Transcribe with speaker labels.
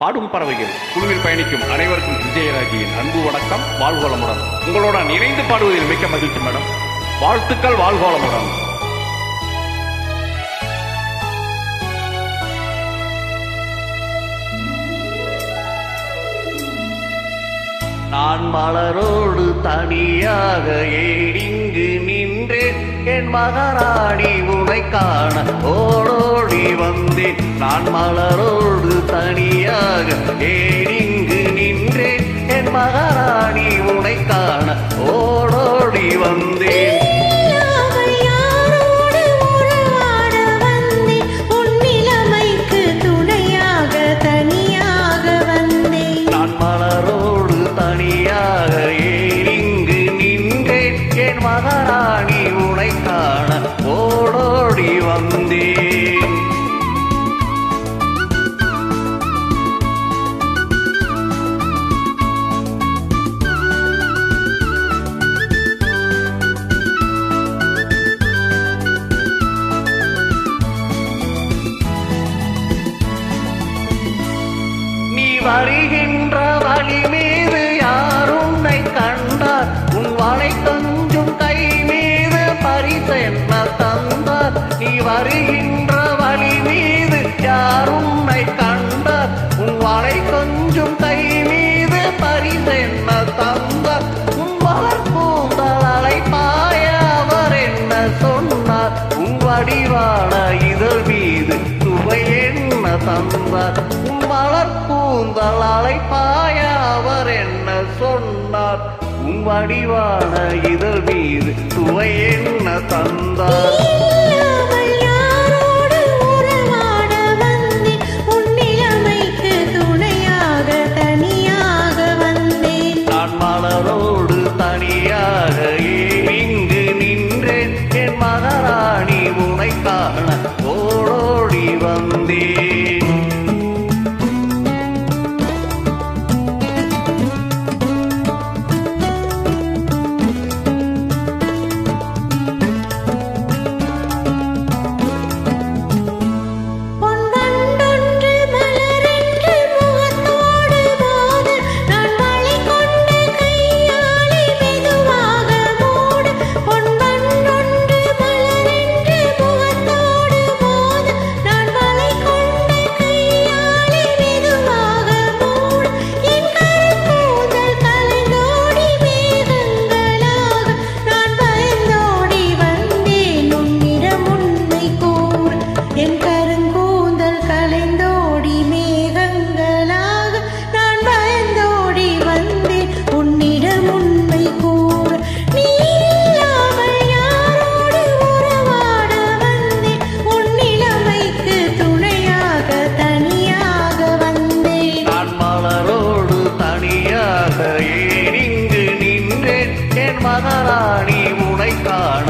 Speaker 1: பாடும் பறவைகள் குழுவில் பயணிக்கும் அனைவருக்கும் விஜயராஜியின் அன்பு வணக்கம். வாழ்கோளமுடன் உங்களுடன் இணைந்து பாடுவதில் மிக்க மகிழ்ச்சி மேடம். வாழ்த்துக்கள். வாழ்கோளமுடன். நான் மலரோடு தனியாக ஏடிங்கு நின்றேன். என் மகாராணி உனை காண ஓடோடி வந்தேன். நான் மலரோடு தனியாக ஏடிங்கு நின்றேன். என் மகாராணி உனை காண ஓடோடி வந்தேன். மகாராணி உனை காண ஓடோடி வந்தேன். நீ வருகின்ற வழி மீது யார் உன்னை கண்டார்? உன் வலை கொஞ்சம் கை மீது பரிசு என்ன தந்தார்? நீ வருகின்ற வழி மீது யார் உன்னை கண்டார்? உன் வலை கொஞ்சம் கை மீது பரிசு என்ன தந்தார்? உன் வளர்ப்பூந்தலை பாய அவர் என்ன சொன்னார்? உன் வடிவான இதழ் மீது சுவை என்ன தந்தார்? உன் வளர்ப்பூந்தலை பாய அவர் என்ன சொன்னார்? உன் வடிவான இதழ் மீது சுவை என்ன தந்தார்? நான் மலரோடு தனியாக இங்கு நின்றேன். என் மகாராணி உனை காண ஓடோடி வந்தேன். மகாராணி உனை காண